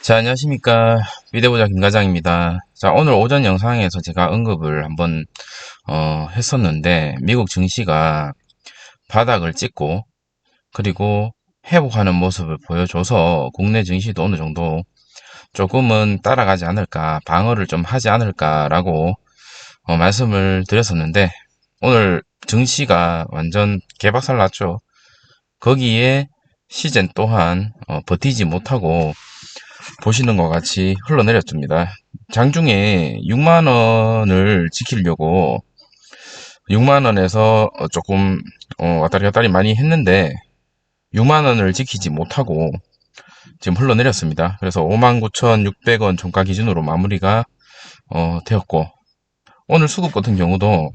자, 안녕하십니까. 미대보자 김과장입니다. 자, 오늘 오전 영상에서 제가 언급을 한번 했었는데, 미국 증시가 바닥을 찍고 그리고 회복하는 모습을 보여줘서 국내 증시도 어느 정도 조금은 따라가지 않을까, 방어를 좀 하지 않을까라고 말씀을 드렸었는데, 오늘 증시가 완전 개박살 났죠. 거기에 시젠 또한 버티지 못하고 보시는 것 같이 흘러내렸습니다. 장중에 6만원을 지키려고 6만원에서 조금 왔다리 갔다리 많이 했는데 6만원을 지키지 못하고 지금 흘러내렸습니다. 그래서 59,600원 종가 기준으로 마무리가 되었고, 오늘 수급 같은 경우도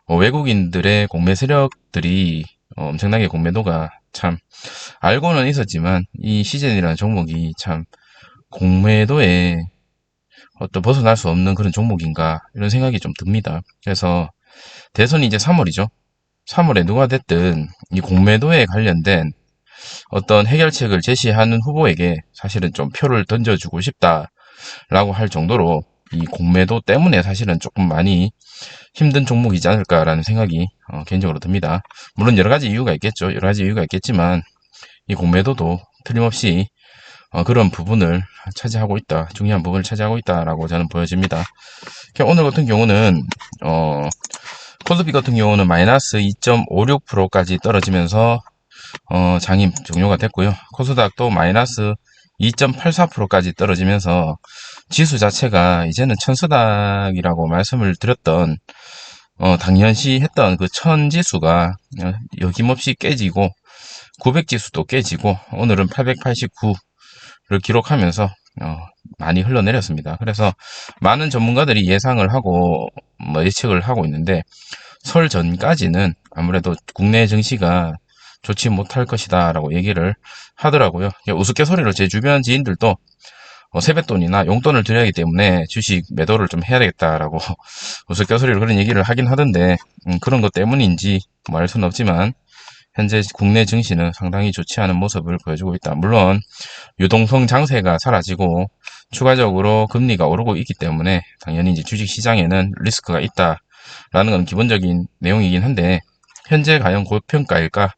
외국인들의 공매 세력들이 엄청나게 공매도가 참 알고는 있었지만 이 시즌이라는 종목이 참 공매도에 어떤 벗어날 수 없는 그런 종목인가 이런 생각이 좀 듭니다. 그래서 대선이 이제 3월이죠. 3월에 누가 됐든 이 공매도에 관련된 어떤 해결책을 제시하는 후보에게 사실은 좀 표를 던져주고 싶다라고 할 정도로 이 공매도 때문에 사실은 조금 많이 힘든 종목이지 않을까라는 생각이 개인적으로 듭니다. 물론 여러 가지 이유가 있겠죠. 여러 가지 이유가 있겠지만 이 공매도도 틀림없이 그런 부분을 차지하고 있다. 중요한 부분을 차지하고 있다라고 저는 보여집니다. 오늘 같은 경우는 코스피 같은 경우는 마이너스 2.56%까지 떨어지면서 장이 종료가 됐고요. 코스닥도 마이너스 2.84%까지 떨어지면서 지수 자체가 이제는 천스닥이라고 말씀을 드렸던 당연시 했던 그 천지수가 여김없이 깨지고 900지수도 깨지고 오늘은 889를 기록하면서 많이 흘러내렸습니다. 그래서 많은 전문가들이 예상을 하고 예측을 하고 있는데 설 전까지는 아무래도 국내 증시가 좋지 못할 것이다 라고 얘기를 하더라고요. 우스갯소리로 제 주변 지인들도 세뱃돈이나 용돈을 드려야 하기 때문에 주식 매도를 좀 해야 되겠다라고 우스갯소리로 그런 얘기를 하긴 하던데 그런 것 때문인지 뭐 알 수는 없지만 현재 국내 증시는 상당히 좋지 않은 모습을 보여주고 있다. 물론 유동성 장세가 사라지고 추가적으로 금리가 오르고 있기 때문에 당연히 이제 주식 시장에는 리스크가 있다라는 건 기본적인 내용이긴 한데 현재 과연 고평가일까?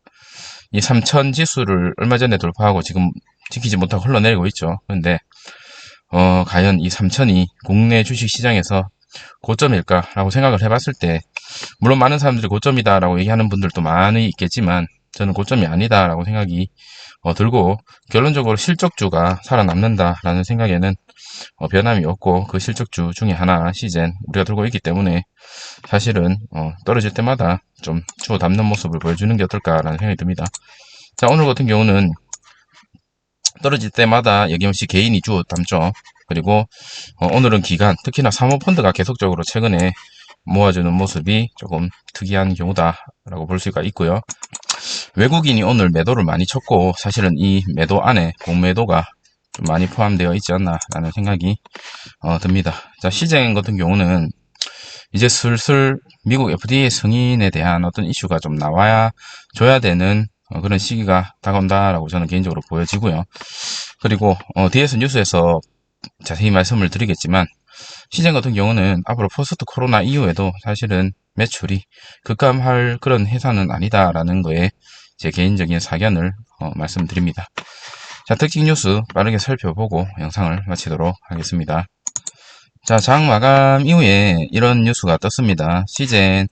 이 3000 지수를 얼마 전에 돌파하고 지금 지키지 못하고 흘러내리고 있죠. 그런데 과연 이 3000이 국내 주식 시장에서 고점일까라고 생각을 해봤을 때 물론 많은 사람들이 고점이다라고 얘기하는 분들도 많이 있겠지만 저는 고점이 아니다라고 생각이 들고 결론적으로 실적주가 살아남는다라는 생각에는 변함이 없고 그 실적주 중에 하나 시젠 우리가 들고 있기 때문에 사실은 떨어질 때마다 좀 주워 담는 모습을 보여주는 게 어떨까라는 생각이 듭니다. 자, 오늘 같은 경우는 떨어질 때마다 여김없이 개인이 주워 담죠. 그리고 오늘은 기관, 특히나 사모펀드가 계속적으로 최근에 모아주는 모습이 조금 특이한 경우다라고 볼 수가 있고요. 외국인이 오늘 매도를 많이 쳤고 사실은 이 매도 안에 공매도가 좀 많이 포함되어 있지 않나라는 생각이 듭니다. 자, 시장 같은 경우는 이제 슬슬 미국 FDA 승인에 대한 어떤 이슈가 좀 나와야 줘야 되는 그런 시기가 다가온다라고 저는 개인적으로 보여지고요. 그리고 뒤에서 뉴스에서 자세히 말씀을 드리겠지만 시장 같은 경우는 앞으로 포스트 코로나 이후에도 사실은 매출이 급감할 그런 회사는 아니다라는 거에 제 개인적인 사견을 말씀드립니다. 자, 특징 뉴스 빠르게 살펴보고 영상을 마치도록 하겠습니다. 자, 장 마감 이후에 이런 뉴스가 떴습니다. 시젠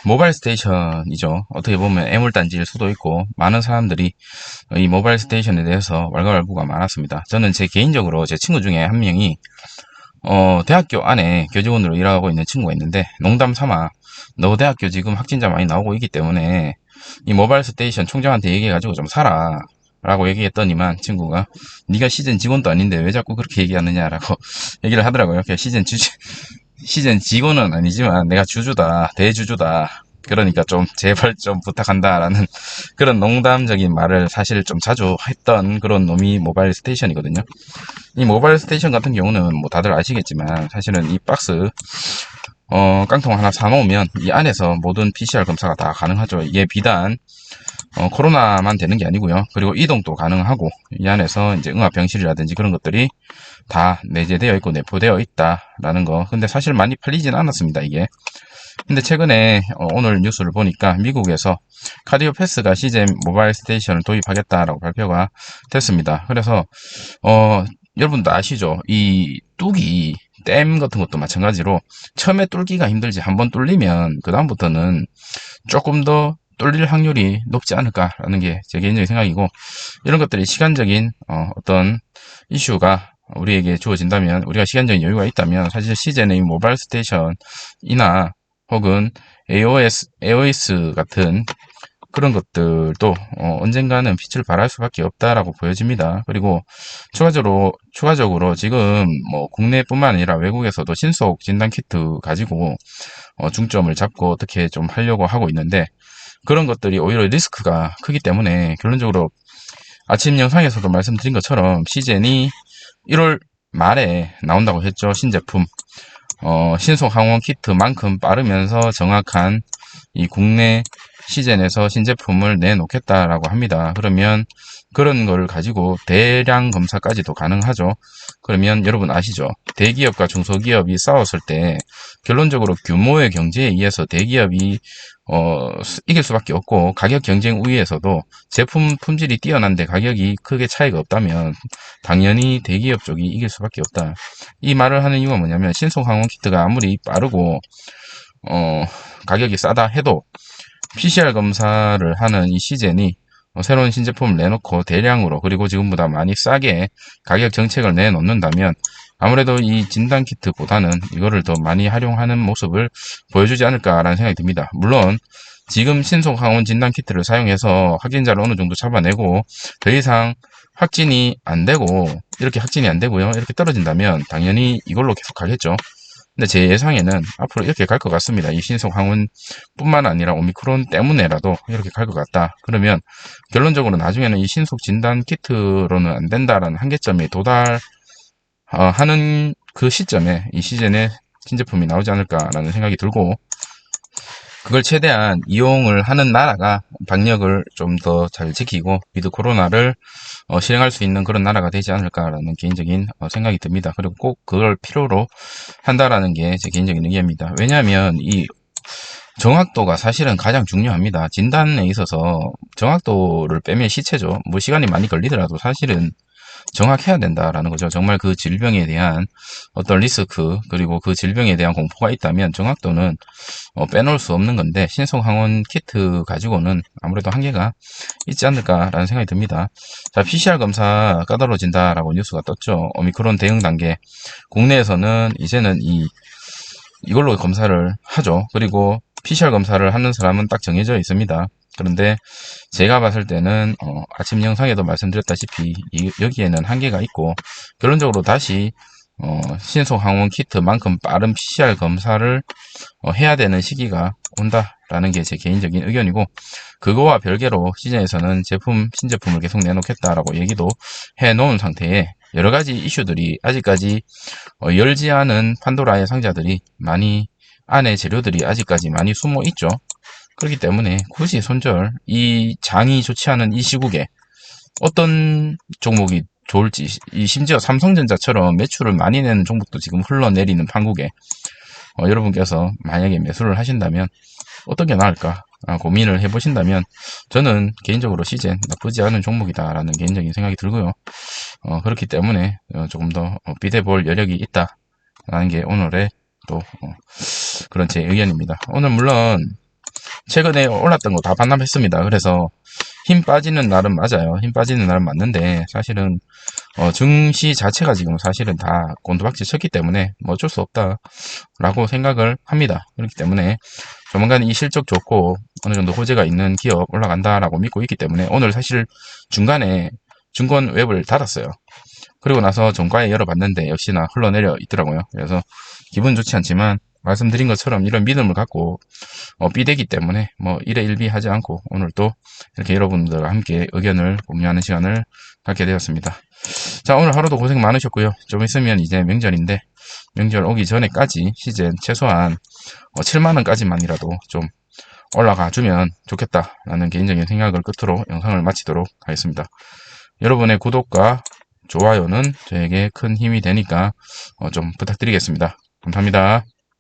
모바일 스테이션이죠. 어떻게 보면 애물단지일 수도 있고 많은 사람들이 이 모바일 스테이션에 대해서 왈가왈부가 많았습니다. 저는 제 개인적으로 제 친구 중에 한 명이 대학교 안에 교직원으로 일하고 있는 친구가 있는데 농담 삼아 너 대학교 지금 확진자 많이 나오고 있기 때문에 이 모바일 스테이션 총장한테 얘기해가지고 좀 사라 라고 얘기했더니만 친구가 네가 시즌 직원도 아닌데 왜 자꾸 그렇게 얘기하느냐라고 얘기를 하더라고요. 시즌 직원은 아니지만 내가 주주다, 대주주다. 그러니까 좀 제발 좀 부탁한다라는 그런 농담적인 말을 사실 좀 자주 했던 그런 놈이 모바일 스테이션이거든요. 이 모바일 스테이션 같은 경우는 뭐 다들 아시겠지만 사실은 이 박스 깡통 하나 사놓으면 이 안에서 모든 PCR 검사가 다 가능하죠. 이게 비단 코로나만 되는 게 아니고요. 그리고 이동도 가능하고 이 안에서 이제 응압 병실이라든지 그런 것들이 다 내재되어 있고 내포되어 있다라는 거. 근데 사실 많이 팔리진 않았습니다, 이게. 근데 최근에 오늘 뉴스를 보니까 미국에서 카디오 패스가 시젠 모바일 스테이션을 도입하겠다라고 발표가 됐습니다. 그래서 여러분도 아시죠? 이 뚝이 댐 같은 것도 마찬가지로 처음에 뚫기가 힘들지 한번 뚫리면 그 다음부터는 조금 더 뚫릴 확률이 높지 않을까라는 게 제 개인적인 생각이고, 이런 것들이 시간적인 어떤 이슈가 우리에게 주어진다면, 우리가 시간적인 여유가 있다면 사실 시즌의 모바일 스테이션이나 혹은 AOS 같은 그런 것들도 언젠가는 빛을 발할 수밖에 없다라고 보여집니다. 그리고 추가적으로 지금 뭐 국내뿐만 아니라 외국에서도 신속 진단 키트 가지고 중점을 잡고 어떻게 좀 하려고 하고 있는데, 그런 것들이 오히려 리스크가 크기 때문에 결론적으로 아침 영상에서도 말씀드린 것처럼 시젠이 1월 말에 나온다고 했죠. 신제품. 신속 항원 키트만큼 빠르면서 정확한 이 국내 시젠에서 신제품을 내놓겠다라고 합니다. 그러면 그런 거를 가지고 대량 검사까지도 가능하죠. 그러면 여러분 아시죠? 대기업과 중소기업이 싸웠을 때 결론적으로 규모의 경제에 의해서 대기업이 이길 수밖에 없고, 가격 경쟁 우위에서도 제품 품질이 뛰어난데 가격이 크게 차이가 없다면 당연히 대기업 쪽이 이길 수밖에 없다. 이 말을 하는 이유가 뭐냐면, 신속 항원 키트가 아무리 빠르고 가격이 싸다 해도 PCR 검사를 하는 이 시젠이 새로운 신제품을 내놓고 대량으로, 그리고 지금보다 많이 싸게 가격 정책을 내놓는다면 아무래도 이 진단키트보다는 이거를 더 많이 활용하는 모습을 보여주지 않을까라는 생각이 듭니다. 물론 지금 신속항원 진단키트를 사용해서 확진자를 어느 정도 잡아내고 더 이상 확진이 안 되고요, 이렇게 떨어진다면 당연히 이걸로 계속 가겠죠. 근데 제 예상에는 앞으로 이렇게 갈 것 같습니다. 이 신속 항원뿐만 아니라 오미크론 때문에라도 이렇게 갈 것 같다. 그러면 결론적으로 나중에는 이 신속 진단 키트로는 안 된다라는 한계점에 도달하는 그 시점에 이 시즌에 신제품이 나오지 않을까라는 생각이 들고, 그걸 최대한 이용을 하는 나라가 방역을 좀 더 잘 지키고 위드 코로나를 실행할 수 있는 그런 나라가 되지 않을까라는 개인적인 생각이 듭니다. 그리고 꼭 그걸 필요로 한다라는 게 제 개인적인 의견입니다. 왜냐하면 이 정확도가 사실은 가장 중요합니다. 진단에 있어서 정확도를 빼면 시체죠. 뭐 시간이 많이 걸리더라도 사실은 정확해야 된다라는 거죠. 정말 그 질병에 대한 어떤 리스크, 그리고 그 질병에 대한 공포가 있다면 정확도는 빼놓을 수 없는 건데, 신속 항원 키트 가지고는 아무래도 한계가 있지 않을까라는 생각이 듭니다. 자, PCR 검사 까다로워진다라고 뉴스가 떴죠. 오미크론 대응 단계. 국내에서는 이제는 이걸로 검사를 하죠. 그리고 PCR 검사를 하는 사람은 딱 정해져 있습니다. 그런데 제가 봤을 때는 아침 영상에도 말씀드렸다시피 여기에는 한계가 있고, 결론적으로 다시 신속 항원 키트만큼 빠른 PCR 검사를 해야 되는 시기가 온다라는 게 제 개인적인 의견이고, 그거와 별개로 시즌에서는 신제품을 계속 내놓겠다라고 얘기도 해놓은 상태에 여러 가지 이슈들이 아직까지 열지 않은 판도라의 상자들이 안에 재료들이 아직까지 많이 숨어 있죠. 그렇기 때문에 굳이 이 장이 좋지 않은 이 시국에 어떤 종목이 좋을지, 심지어 삼성전자처럼 매출을 많이 내는 종목도 지금 흘러내리는 판국에 여러분께서 만약에 매수를 하신다면 어떤 게 나을까 고민을 해보신다면, 저는 개인적으로 시젠 나쁘지 않은 종목이다라는 개인적인 생각이 들고요. 그렇기 때문에 조금 더 비대볼 여력이 있다라는 게 오늘의 또 그런 제 의견입니다. 오늘 물론 최근에 올랐던 거 다 반납했습니다. 그래서 힘 빠지는 날은 맞아요. 힘 빠지는 날은 맞는데, 사실은 증시 자체가 지금 사실은 다 곤두박질 쳤기 때문에 뭐 어쩔 수 없다라고 생각을 합니다. 그렇기 때문에 조만간 이 실적 좋고 어느 정도 호재가 있는 기업 올라간다라고 믿고 있기 때문에, 오늘 사실 중간에 증권 웹을 닫았어요. 그리고 나서 종가에 열어봤는데 역시나 흘러내려 있더라고요. 그래서 기분 좋지 않지만 말씀드린 것처럼 이런 믿음을 갖고 삐대기 때문에 뭐 일에 일비하지 않고 오늘 또 이렇게 여러분들과 함께 의견을 공유하는 시간을 갖게 되었습니다. 자, 오늘 하루도 고생 많으셨고요. 좀 있으면 이제 명절인데, 명절 오기 전에까지 시즌 최소한 7만원까지만이라도 좀 올라가 주면 좋겠다라는 개인적인 생각을 끝으로 영상을 마치도록 하겠습니다. 여러분의 구독과 좋아요는 저에게 큰 힘이 되니까 좀 부탁드리겠습니다. 감사합니다.